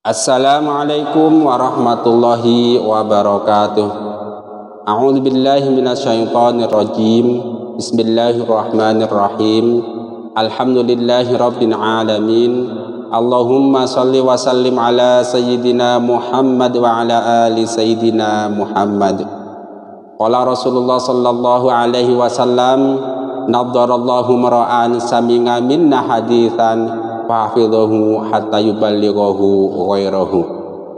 Assalamualaikum warahmatullahi wabarakatuh. A'udzu billahi minasyaitonir rajim. Bismillahirrahmanirrahim. Alhamdulillahi rabbil alamin. Allahumma shalli wa sallim ala sayyidina Muhammad wa ala ali sayyidina Muhammad. Qala Rasulullah sallallahu alaihi wasallam, nadharallahu mar'an sami'a minna haditsan fahfidhahu hatta yuballighahu ghairahu.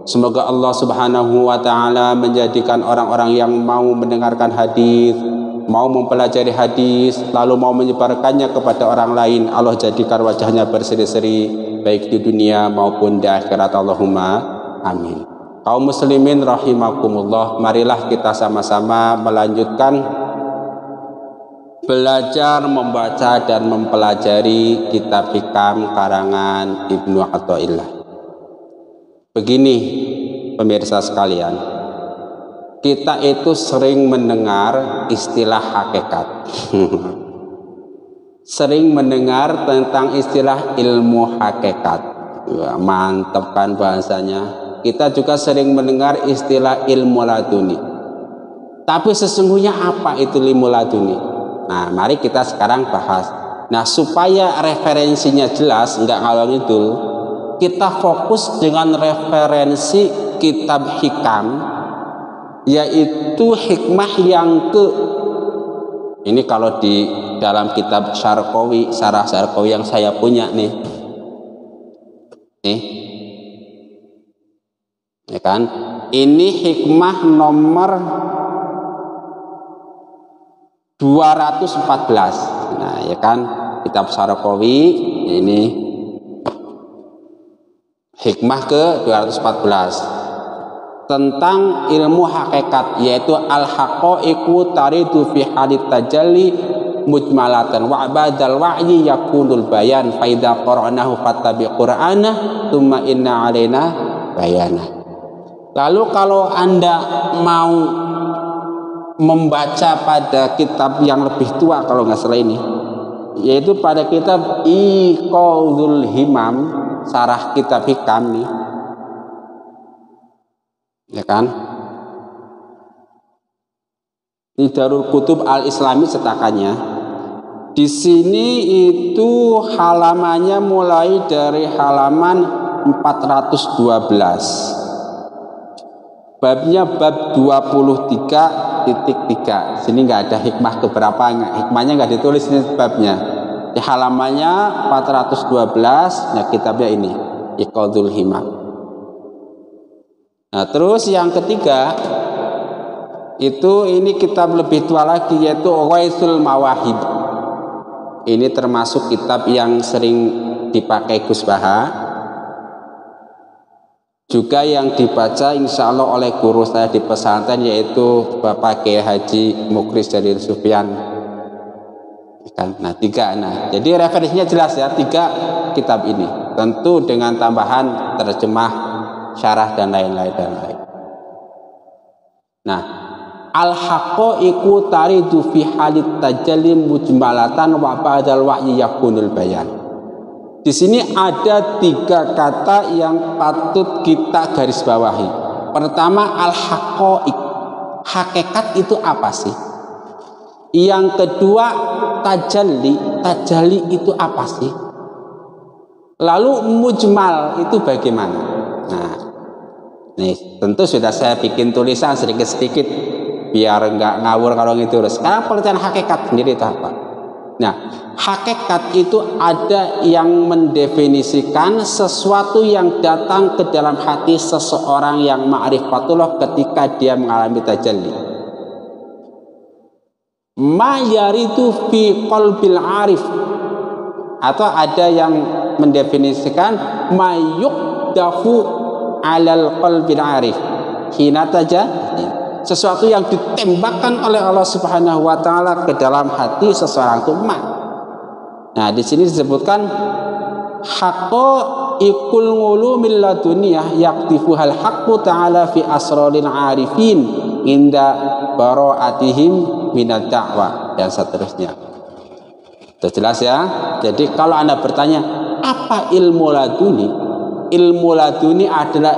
Semoga Allah Subhanahu wa taala menjadikan orang-orang yang mau mendengarkan hadis, mau mempelajari hadis, lalu mau menyebarkannya kepada orang lain, Allah jadikan wajahnya berseri-seri baik di dunia maupun di akhirat. Allahumma amin. Kaum muslimin rahimakumullah, marilah kita sama-sama melanjutkan belajar membaca dan mempelajari kitab hikam karangan Ibnu Athaillah. Begini pemirsa sekalian, kita itu sering mendengar istilah hakikat sering mendengar tentang istilah ilmu hakikat. Mantap kan bahasanya. Kita juga sering mendengar istilah ilmu laduni. Tapi sesungguhnya apa itu ilmu laduni? Nah, mari kita sekarang bahas. Nah, supaya referensinya jelas, enggak ngalor ngidul, kita fokus dengan referensi kitab hikam, yaitu hikmah yang ini kalau di dalam kitab Syarqawi, Syarah Syarqawi yang saya punya nih, ya kan? Ini hikmah nomor 214. Nah, ya kan, kitab Syarqawi ini hikmah ke 214 tentang ilmu hakikat, yaitu al-haqaiqu taridu fi halit tajalli mujmalatan wa badal wa'yi yakunul bayan fa idza qara'nahu fattabi qur'ana tsumma inna alaina bayana. Lalu kalau Anda mau membaca pada kitab yang lebih tua, kalau nggak salah ini, yaitu pada kitab Iqadhul Himam, sarah kitab hikam nih, ya kan, di Darul Kutub Al-Islami cetakannya. Di sini itu halamannya mulai dari halaman 412. Babnya bab 23.3. Sini nggak ada hikmah keberapa, hikmahnya nggak ditulis ini babnya. Di halamannya 412. Nah, kitabnya ini Iqadhul Himam. Nah, terus yang ketiga itu ini kitab lebih tua lagi, yaitu Ghaisul Mawahib. Ini termasuk kitab yang sering dipakai Gus Baha, juga yang dibaca insya Allah oleh guru saya di pesantren, yaitu Bapak Kiai Haji Mukris Jalil Sufyan. Nah, tiga. Nah, jadi referensinya jelas ya, 3 kitab ini, tentu dengan tambahan terjemah, syarah dan lain-lain. Nah, al-haqaiqu taridu fi halit tajalli mujmalatan wa ba'dal wa'yi yakunul bayan. Di sini ada 3 kata yang patut kita garis bawahi. Pertama, al-haqaiq. Hakikat itu apa sih? Yang kedua, tajalli. Tajalli itu apa sih? Lalu mujmal itu bagaimana? Nah, nih tentu sudah saya bikin tulisan sedikit-sedikit biar enggak ngawur kalau gitu. Sekarang pengertian hakikat sendiri itu apa? Nah, hakikat itu ada yang mendefinisikan sesuatu yang datang ke dalam hati seseorang yang ma'rifatullah ketika dia mengalami tajalli. Ma yaridu fi qalbil arif, atau ada yang mendefinisikan ma yuqdafu alal qalbil arif hina tajalli, sesuatu yang ditembakkan oleh Allah Subhanahu wa taala ke dalam hati seseorang itu. Nah, di sini disebutkan haqaiqul ulumil laduniyah yaktifuhal haqqu ta'ala fi asraril arifin inda bara'atihim minad da'wah, dan seterusnya. Itu jelas ya. Jadi kalau Anda bertanya apa ilmu laduni, ilmu laduni adalah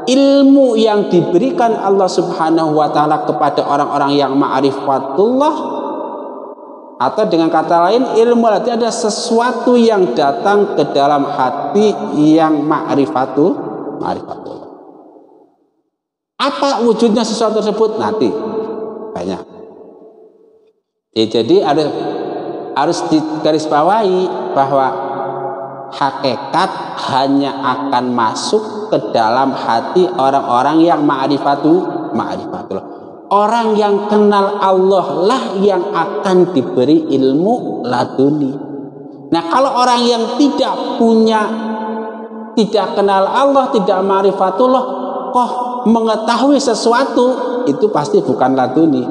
ilmu yang diberikan Allah Subhanahu wa taala kepada orang-orang yang ma'rifatullah, atau dengan kata lain ilmu laduni adalah sesuatu yang datang ke dalam hati yang ma'rifatullah. Apa wujudnya sesuatu tersebut nanti banyak. Jadi harus digarisbawahi bahwa hakikat hanya akan masuk ke dalam hati orang-orang yang ma'rifatullah. Orang yang kenal Allah lah yang akan diberi ilmu laduni. Nah, kalau orang yang tidak kenal Allah, tidak ma'rifatullah, kok mengetahui sesuatu, itu pasti bukan laduni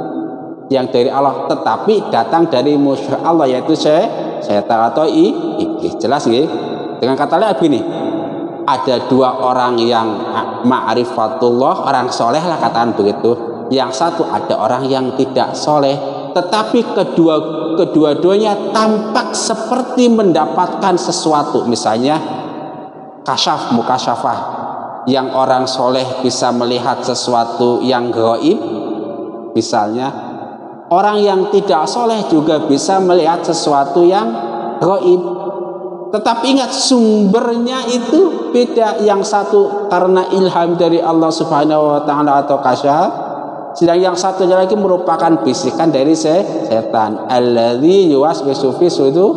yang dari Allah, tetapi datang dari musuh Allah, yaitu setan atau iblis. Jelas nggih? Dengan kata lain begini, ada dua orang yang ma'rifatullah, orang soleh lah katakan begitu. Yang satu ada orang yang tidak soleh, tetapi kedua-duanya tampak seperti mendapatkan sesuatu. Misalnya mukasyafah, yang orang soleh bisa melihat sesuatu yang gaib. Misalnya orang yang tidak soleh juga bisa melihat sesuatu yang gaib. Tetapi ingat, sumbernya itu beda. Yang satu karena ilham dari Allah Subhanahu wa taala atau kasyaf, sedang yang satunya lagi merupakan bisikan dari setan. Alladzi yuwaswisu fi sudur.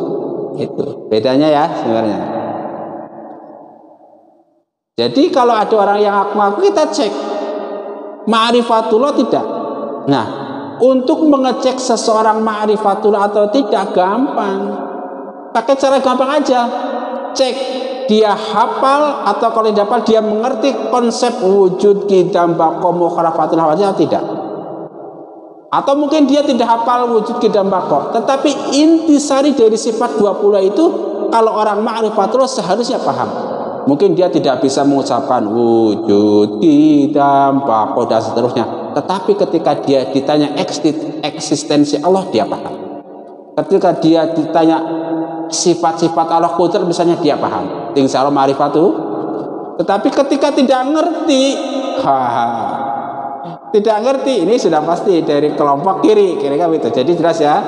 Itu bedanya ya sebenarnya. Jadi kalau ada orang yang ngaku, kita cek ma'rifatullah tidak. Nah, untuk mengecek seseorang ma'rifatullah atau tidak gampang. Pakai cara gampang aja. Cek dia hafal, atau kalau tidak hafal dia mengerti konsep wujud qidam baqa mukhalafatul hawadits atau tidak. Atau mungkin dia tidak hafal wujud qidam baqa, tetapi intisari dari sifat 20 itu kalau orang ma'rifatullah seharusnya paham. Mungkin dia tidak bisa mengucapkan wujud qidam baqa dan seterusnya, tetapi ketika dia ditanya eksistensi Allah, dia paham. Ketika dia ditanya sifat-sifat Allah qudrat misalnya, dia paham. Insya Allah ma'rifatu. Tetapi ketika tidak ngerti, ini sudah pasti dari kelompok kiri, kira-kira itu. Jadi jelas ya,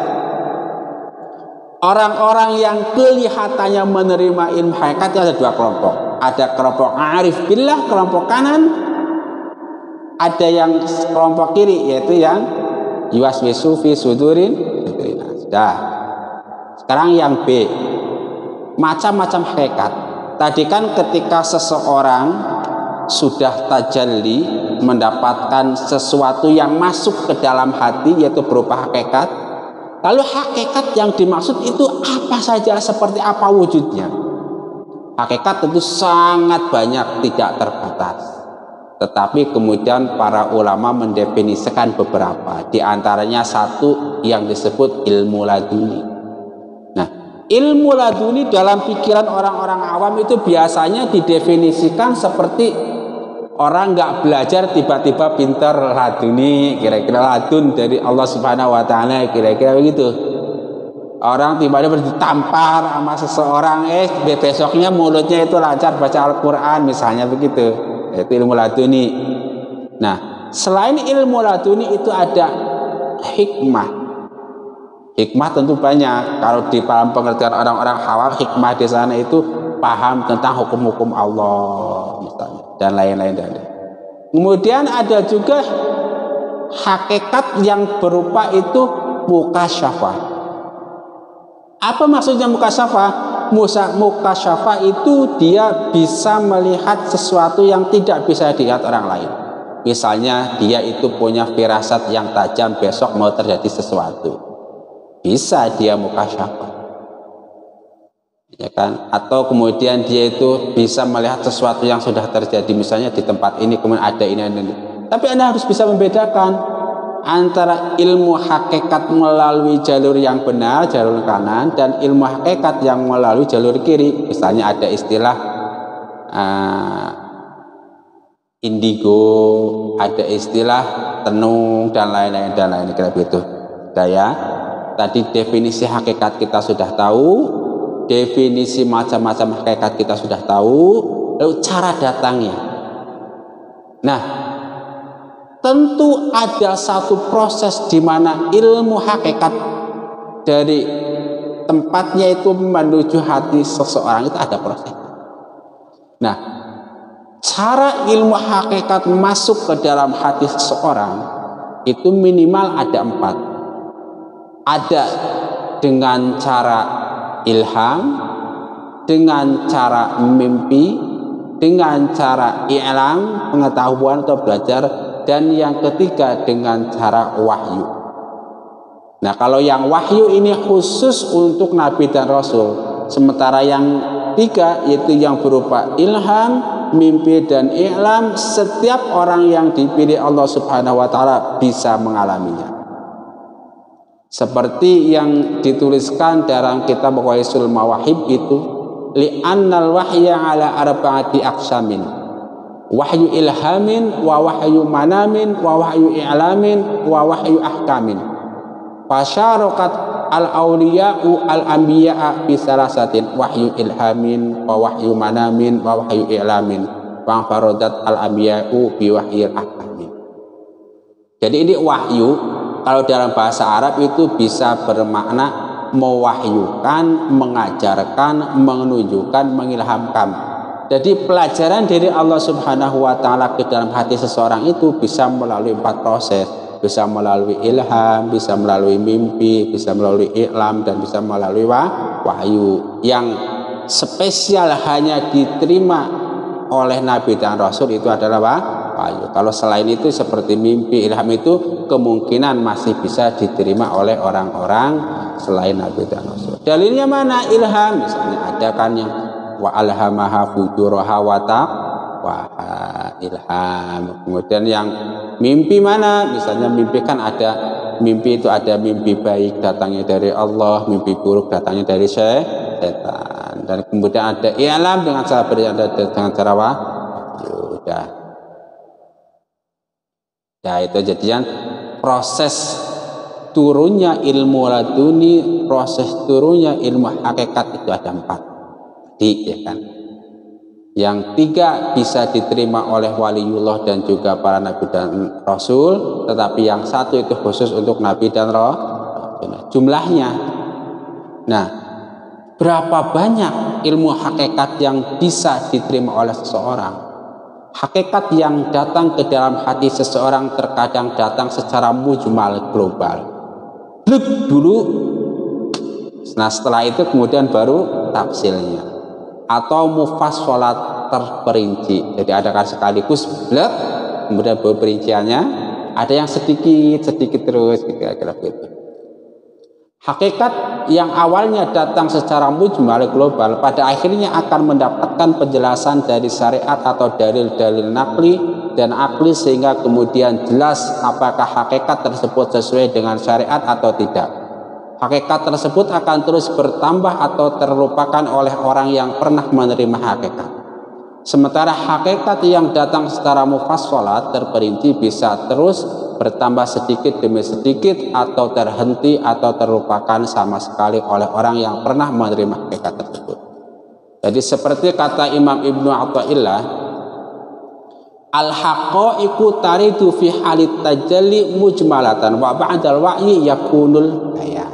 orang-orang yang kelihatannya menerima ilmu hakikat ada dua kelompok. Ada kelompok arif billah, kelompok kanan. Ada yang kelompok kiri, yaitu yang yuwaswisu fi sudurin. Sudah. Sekarang yang B, macam-macam hakikat. Tadi kan ketika seseorang sudah tajalli, mendapatkan sesuatu yang masuk ke dalam hati, yaitu berupa hakikat. Lalu hakikat yang dimaksud itu apa saja, seperti apa wujudnya? Hakikat tentu sangat banyak, tidak terbatas. Tetapi kemudian para ulama mendefinisikan beberapa. Di antaranya satu yang disebut ilmu laduni. Ilmu laduni dalam pikiran orang-orang awam itu biasanya didefinisikan seperti orang nggak belajar tiba-tiba pintar laduni, kira-kira ladun dari Allah Subhanahu wa taala, kira-kira begitu. Orang tiba-tiba ditampar sama seseorang, besoknya mulutnya itu lancar baca Al-Qur'an, misalnya begitu. Itu ilmu laduni. Nah, selain ilmu laduni itu ada hikmah. Hikmah tentu banyak. Kalau di dalam pengertian orang-orang awam, hikmah di sana itu paham tentang hukum-hukum Allah misalnya, dan lain-lain. Kemudian ada juga hakikat yang berupa itu mukasyafah. Apa maksudnya mukasyafah? Mukasyafah itu dia bisa melihat sesuatu yang tidak bisa dilihat orang lain. Misalnya dia itu punya firasat yang tajam, besok mau terjadi sesuatu, bisa dia mukasyafah, ya kan? Atau kemudian dia itu bisa melihat sesuatu yang sudah terjadi, misalnya di tempat ini kemudian ada ini. Tapi Anda harus bisa membedakan antara ilmu hakikat melalui jalur yang benar, jalur kanan, dan ilmu hakikat yang melalui jalur kiri. Misalnya ada istilah indigo, ada istilah tenung, dan lain-lain kira begitu. Ya, tadi definisi hakikat kita sudah tahu, definisi macam-macam hakikat kita sudah tahu. lalu cara datangnya. Nah, tentu ada satu proses di mana ilmu hakikat dari tempatnya itu menuju hati seseorang itu ada proses. Nah, cara ilmu hakikat masuk ke dalam hati seseorang itu minimal ada 4. Ada dengan cara ilham, dengan cara mimpi, dengan cara i'lam, pengetahuan atau belajar, dan yang ketiga dengan cara wahyu. Nah, kalau yang wahyu ini khusus untuk Nabi dan Rasul, sementara yang 3 yaitu yang berupa ilham, mimpi, dan i'lam, setiap orang yang dipilih Allah Subhanahu wa Ta'ala bisa mengalaminya. Seperti yang dituliskan dalam kitab Ghaisul Mawahib itu, li'annal wahya ala arba'ati aqsamin, wahyu ilhamin, wa wahyu manamin, wa wahyu i'lamin, wa wahyu ahkamin. Fasyarakat al-awliya'u al-anbiya'a fi salasatin, wahyu ilhamin, wa wahyu manamin, wa wahyu i'lamin, wa faradat al-anbiya'u bi wahyil ahkamin. Jadi ini wahyu kalau dalam bahasa Arab itu bisa bermakna mewahyukan, mengajarkan, menunjukkan, mengilhamkan. Jadi pelajaran dari Allah Subhanahu wa Ta'ala ke dalam hati seseorang itu bisa melalui 4 proses. Bisa melalui ilham, bisa melalui mimpi, bisa melalui i'lam, dan bisa melalui wahyu. Yang spesial hanya diterima oleh Nabi dan Rasul itu adalah wahyu. Kalau selain itu seperti mimpi, ilham itu kemungkinan masih bisa diterima oleh orang-orang selain Nabi dan Rasul. Dalilnya mana? Ilham misalnya ada kan yang wa alhamaha fujuraha wa taqwaha, ilham. Kemudian yang mimpi mana? Misalnya mimpi kan ada mimpi itu ada mimpi baik datangnya dari Allah, mimpi buruk datangnya dari setan. Dan kemudian ada i'lam dengan cara dengan cara udah. Ya itu jadinya proses turunnya ilmu laduni, proses turunnya ilmu hakikat itu ada 4. Ya kan? Yang 3 bisa diterima oleh waliullah dan juga para nabi dan rasul, tetapi yang 1 itu khusus untuk nabi dan rasul. Jumlahnya. Nah, berapa banyak ilmu hakikat yang bisa diterima oleh seseorang? Hakikat yang datang ke dalam hati seseorang terkadang datang secara mujmal global. Blek dulu. Nah, setelah itu kemudian baru tafsilnya. Atau mufassalat terperinci. Jadi ada sekaligus blek, kemudian baru perinciannya. Ada yang sedikit terus kira-kira gitu. Hakikat yang awalnya datang secara mujmal global pada akhirnya akan mendapatkan penjelasan dari syariat atau dalil-dalil nakli dan akli sehingga kemudian jelas apakah hakikat tersebut sesuai dengan syariat atau tidak. Hakikat tersebut akan terus bertambah atau terlupakan oleh orang yang pernah menerima hakikat. Sementara hakikat yang datang secara mufassalat terperinci bisa terus bertambah sedikit demi sedikit atau terhenti atau terlupakan sama sekali oleh orang yang pernah menerima hakikat tersebut. Jadi seperti kata Imam Ibnu Athaillah, al-haqaiqu taridu fi halit tajalli mujmalatan wa ba'dal wa'yi yakunul bayan.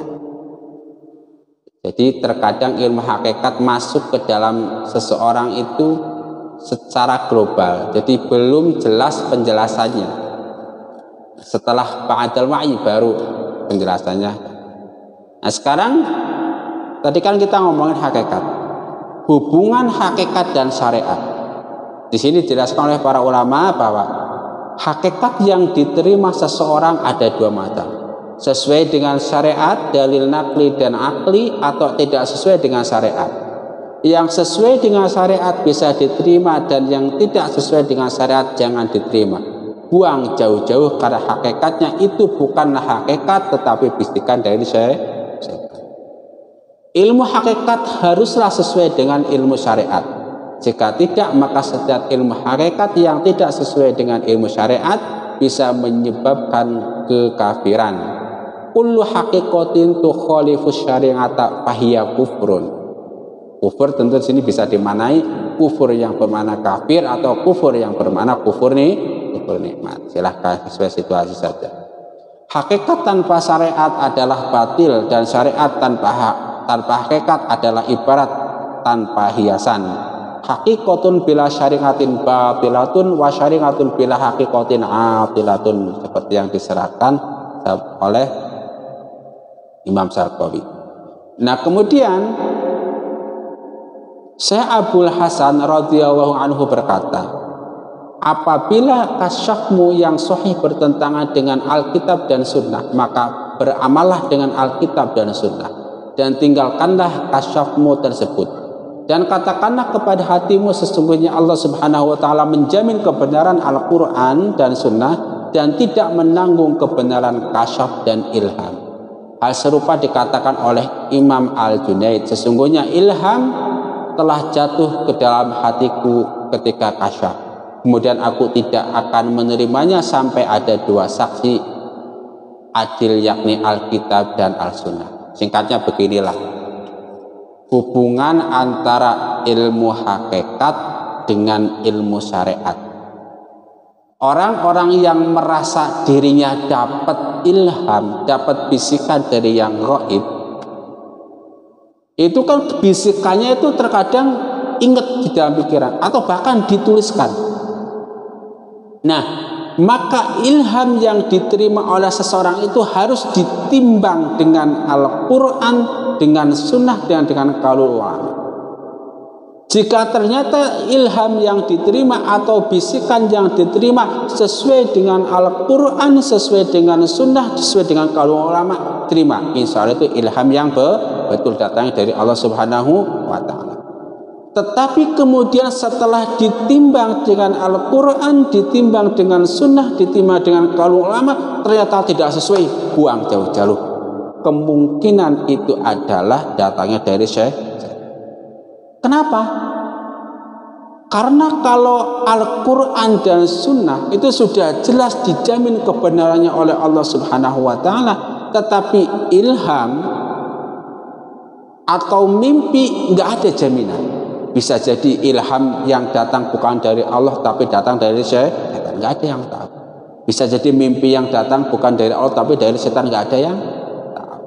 Jadi terkadang ilmu hakikat masuk ke dalam seseorang itu secara global, jadi belum jelas penjelasannya. Setelah ba'dal wa'yi baru penjelasannya. Nah sekarang tadi kan kita ngomongin hakikat, hubungan hakikat dan syariat. Di sini dijelaskan oleh para ulama bahwa hakikat yang diterima seseorang ada 2 macam, sesuai dengan syariat, dalil nakli dan akli, atau tidak sesuai dengan syariat. Yang sesuai dengan syariat bisa diterima dan yang tidak sesuai dengan syariat jangan diterima. Buang jauh-jauh karena hakikatnya itu bukanlah hakikat tetapi bisikan dari syaitan. Ilmu hakikat haruslah sesuai dengan ilmu syariat. Jika tidak maka setiap ilmu hakikat yang tidak sesuai dengan ilmu syariat bisa menyebabkan kekafiran. Kullu haqiqatin tukhalifu syari'ata fahiya kufrun. Kufur tentu di sini bisa dimaknai kufur yang bermakna kafir atau kufur yang bermakna kufur nikmat. Silahkan sesuai situasi saja. Hakikat tanpa syariat adalah batil, dan syariat tanpa hakikat adalah ibarat tanpa hiasan. Hakikatun bila syariatin batilatun wa syariatun bila hakikatin atilatun, seperti yang diserahkan oleh Imam Syarqawi. Nah, kemudian Syekh Abdul Hasan radhiyallahu anhu berkata, apabila kasyafmu yang sahih bertentangan dengan Alkitab dan Sunnah, maka beramallah dengan Alkitab dan Sunnah, dan tinggalkanlah kasyafmu tersebut. Dan katakanlah kepada hatimu, sesungguhnya Allah Subhanahu wa ta'ala menjamin kebenaran Al-Quran dan Sunnah, dan tidak menanggung kebenaran kasyaf dan ilham. Hal serupa dikatakan oleh Imam Al-Junaid, sesungguhnya ilham telah jatuh ke dalam hatiku ketika kasyaf, kemudian aku tidak akan menerimanya sampai ada dua saksi adil, yakni Alkitab dan Al-Sunnah. Singkatnya beginilah hubungan antara ilmu hakikat dengan ilmu syariat. Orang-orang yang merasa dirinya dapat ilham, dapat bisikan dari yang gaib, itu kan bisikannya itu terkadang ingat di dalam pikiran atau bahkan dituliskan. Nah, maka ilham yang diterima oleh seseorang itu harus ditimbang dengan Al-Quran, dengan Sunnah, dan dengan qaul ulama. Jika ternyata ilham yang diterima atau bisikan yang diterima sesuai dengan Al-Quran, sesuai dengan Sunnah, sesuai dengan qaul ulama, terima. Insya Allah itu ilham yang betul datangnya dari Allah Subhanahu wa ta'ala. Tetapi kemudian setelah ditimbang dengan Al-Quran, ditimbang dengan Sunnah, ditimbang dengan qaul ulama, ternyata tidak sesuai, buang jauh-jauh. Kemungkinan itu adalah datangnya dari syekh. Kenapa? Karena kalau Al-Quran dan Sunnah itu sudah jelas dijamin kebenarannya oleh Allah Subhanahu wa ta'ala, tetapi ilham atau mimpi nggak ada jaminan. Bisa jadi ilham yang datang bukan dari Allah tapi datang dari setan, nggak ada yang tahu. Bisa jadi mimpi yang datang bukan dari Allah tapi dari setan, nggak ada yang tahu.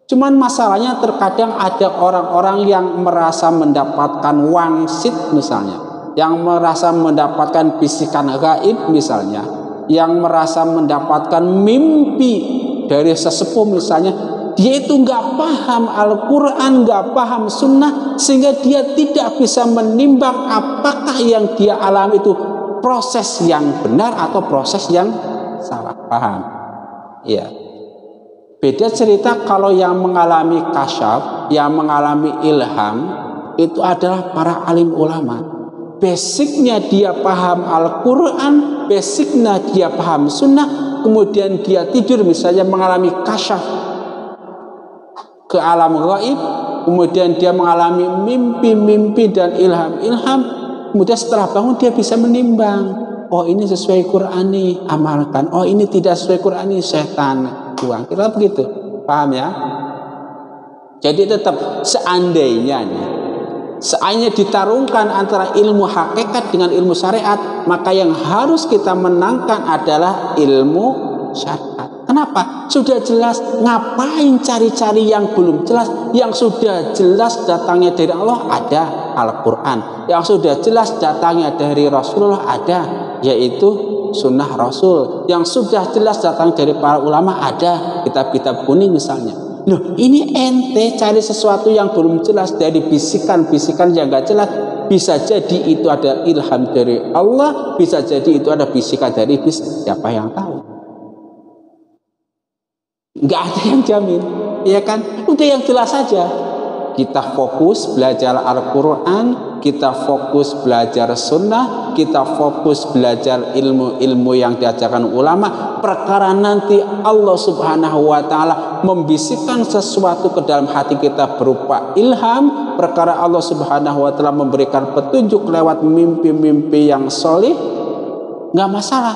Cuman masalahnya terkadang ada orang-orang yang merasa mendapatkan wangsit misalnya, yang merasa mendapatkan bisikan gaib misalnya, yang merasa mendapatkan mimpi dari sesepuh misalnya. Dia itu nggak paham Al-Quran, nggak paham Sunnah, sehingga dia tidak bisa menimbang apakah yang dia alami itu proses yang benar atau proses yang salah. Paham? Ya. Beda cerita kalau yang mengalami kasyaf, yang mengalami ilham, itu adalah para alim ulama. Basicnya dia paham Al-Quran, basicnya dia paham Sunnah, kemudian dia tidur misalnya mengalami kasyaf ke alam gaib, kemudian dia mengalami mimpi-mimpi dan ilham-ilham, kemudian setelah bangun dia bisa menimbang, oh ini sesuai Quran nih, amalkan, oh ini tidak sesuai Quran nih, setan, buang. Kira begitu, paham ya? Jadi tetap seandainya ditarungkan antara ilmu hakikat dengan ilmu syariat, maka yang harus kita menangkan adalah ilmu syariat. Kenapa? Sudah jelas, ngapain cari-cari yang belum jelas? Yang sudah jelas datangnya dari Allah ada Al-Quran, yang sudah jelas datangnya dari Rasulullah ada, yaitu Sunnah Rasul, yang sudah jelas datang dari para ulama ada kitab-kitab kuning misalnya. Loh, ini ente cari sesuatu yang belum jelas dari bisikan-bisikan yang gak jelas. Bisa jadi itu ada ilham dari Allah, bisa jadi itu ada bisikan dari iblis, siapa yang tahu? Nggak ada yang jamin, ya kan? Udah yang jelas saja. Kita fokus belajar Al-Quran, kita fokus belajar Sunnah, kita fokus belajar ilmu-ilmu yang diajarkan ulama. Perkara nanti Allah Subhanahu wa ta'ala membisikkan sesuatu ke dalam hati kita berupa ilham, perkara Allah Subhanahu wa ta'ala memberikan petunjuk lewat mimpi-mimpi yang solih, nggak masalah.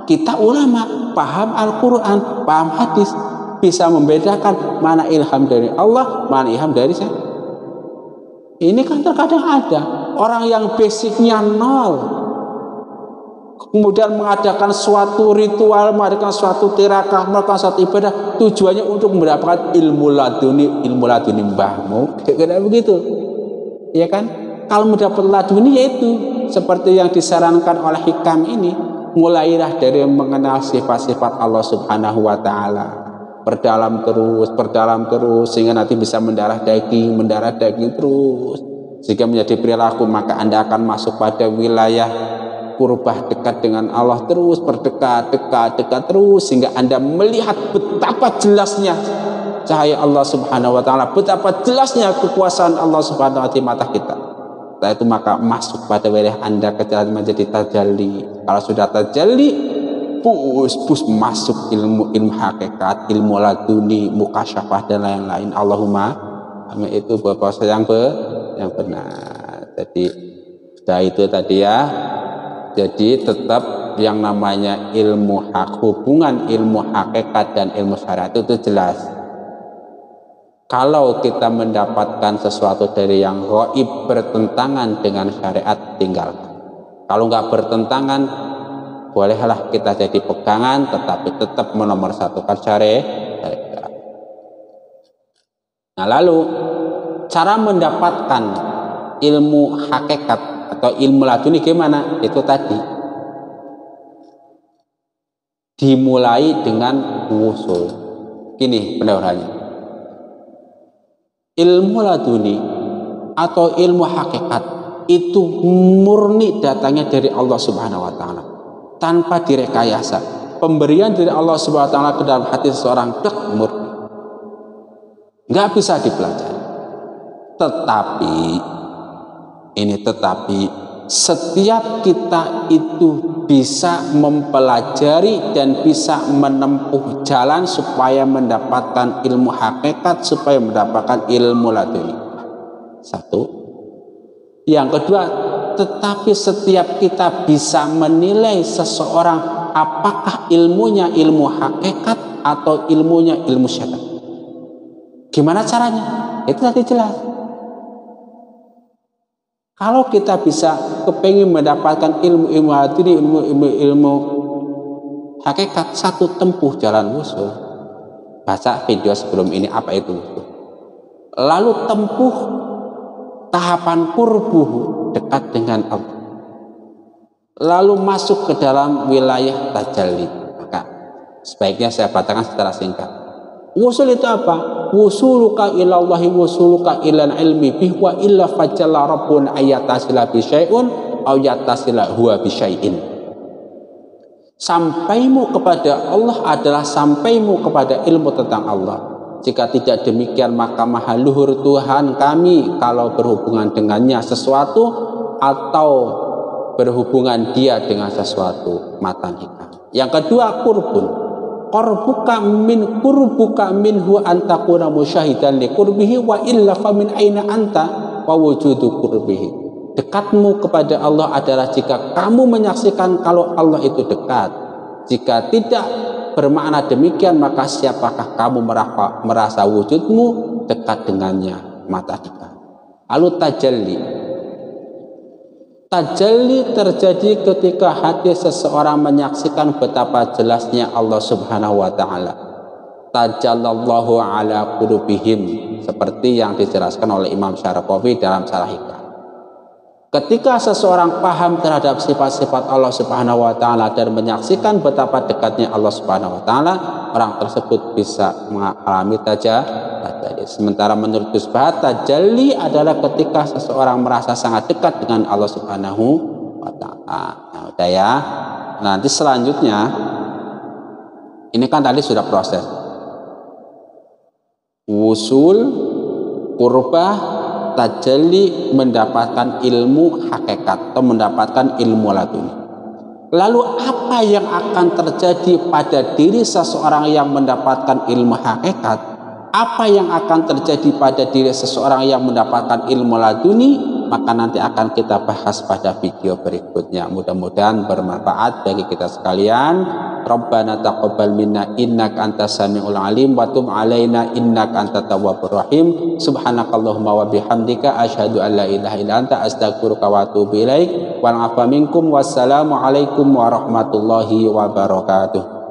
Kita ulama, paham Al-Quran, paham hadis, bisa membedakan mana ilham dari Allah, mana ilham dari saya. Ini kan terkadang ada orang yang basicnya nol, kemudian mengadakan suatu ritual, mengadakan suatu tirakah, melakukan suatu ibadah, tujuannya untuk mendapatkan ilmu laduni mbahmu, kayak begitu, ya kan? Kalau mendapat laduni yaitu seperti yang disarankan oleh hikam ini, mulailah dari mengenal sifat-sifat Allah Subhanahu wa taala, perdalam terus sehingga nanti bisa mendarah daging terus, sehingga menjadi perilaku, maka Anda akan masuk pada wilayah kurbah, dekat dengan Allah terus, berdekat terus, sehingga Anda melihat betapa jelasnya cahaya Allah Subhanahu wa taala, betapa jelasnya kekuasaan Allah Subhanahu wa taala di mata kita. Setelah itu maka masuk pada wilayah Anda kecil menjadi tajalli. Kalau sudah tajalli, pus masuk ilmu hakikat, ilmu laduni, mukasyafah dan lain-lain. Allahumma amin. Itu bahasa yang benar. Jadi sudah itu tadi ya. Jadi tetap yang namanya ilmu hubungan ilmu hakikat dan ilmu syariat itu jelas. Kalau kita mendapatkan sesuatu dari yang gaib bertentangan dengan syariat, tinggalkan. Kalau nggak bertentangan, bolehlah kita jadi pegangan, tetapi tetap menomorsatukan syariat. Nah, lalu cara mendapatkan ilmu hakikat atau ilmu laduni gimana? Itu tadi dimulai dengan wusul. Gini pendahuluannya, ilmu laduni atau ilmu hakikat itu murni datangnya dari Allah Subhanahu wa taala, tanpa direkayasa. Pemberian dari Allah Subhanahu wa taala ke dalam hati seseorang murni, nggak bisa dipelajari. Tetapi setiap kita itu bisa mempelajari dan bisa menempuh jalan supaya mendapatkan ilmu hakikat, supaya mendapatkan ilmu laduni. Satu. Yang kedua, tetapi setiap kita bisa menilai seseorang apakah ilmunya ilmu hakikat atau ilmunya ilmu syaitan. Gimana caranya? Itu tadi jelas. Kalau kita bisa kepingin mendapatkan ilmu laduni, ilmu hakikat, satu, tempuh jalan wusul. Baca video sebelum ini apa itu wusul. Lalu tempuh tahapan qurbuh, dekat dengan Allah. Lalu masuk ke dalam wilayah tajalli. Maka sebaiknya saya bacakan secara singkat. Wusul itu apa? Wusuluka ilallahi wusuluka ilal ilmi bihwa illa fajalla rabbun ayatasila bisyai'un aw yatasila huwa bisyai'in. Sampaimu kepada Allah adalah sampaimu kepada ilmu tentang Allah. Jika tidak demikian maka maha luhur Tuhan kami kalau berhubungan dengannya sesuatu atau berhubungan dia dengan sesuatu. Matan hikam. Yang kedua, qurbun. Qurbuka minhu antakuna musyahidan li qurbihi wa illa famin aina anta wa wujudu qurbihi. Dekatmu kepada Allah adalah jika kamu menyaksikan kalau Allah itu dekat. Jika tidak bermakna demikian maka siapakah kamu merasa wujudmu dekat dengannya? Mata dekat. Lalu tajalli terjadi ketika hati seseorang menyaksikan betapa jelasnya Allah Subhanahu wa taala. Tajallallahu ala qulubihim, seperti yang dijelaskan oleh Imam Syarafawi dalam Syarah Hikam. Ketika seseorang paham terhadap sifat-sifat Allah Subhanahu wa taala dan menyaksikan betapa dekatnya Allah Subhanahu wa taala, orang tersebut bisa mengalami tajalli. Sementara menurut Gus Bahat, tajalli adalah ketika seseorang merasa sangat dekat dengan Allah Subhanahu wa taala. Nah, udah ya. Nanti selanjutnya ini kan tadi sudah proses wusul, qurbah, tajalli, mendapatkan ilmu hakikat atau mendapatkan ilmu laduni. Lalu apa yang akan terjadi pada diri seseorang yang mendapatkan ilmu hakikat? Apa yang akan terjadi pada diri seseorang yang mendapatkan ilmu laduni? maka nanti akan kita bahas pada video berikutnya. Mudah-mudahan bermanfaat bagi kita sekalian. Rabbana taqabbal minna innaka antas samiul alim wa tub alaina innaka antat tawwabur rahim. Subhanakallahumma wa bihamdika asyhadu an la ilaha illa anta astaghfiruka wa atubu ilaik. Wal afa minkum. Wassalamu alaikum warahmatullahi wabarakatuh.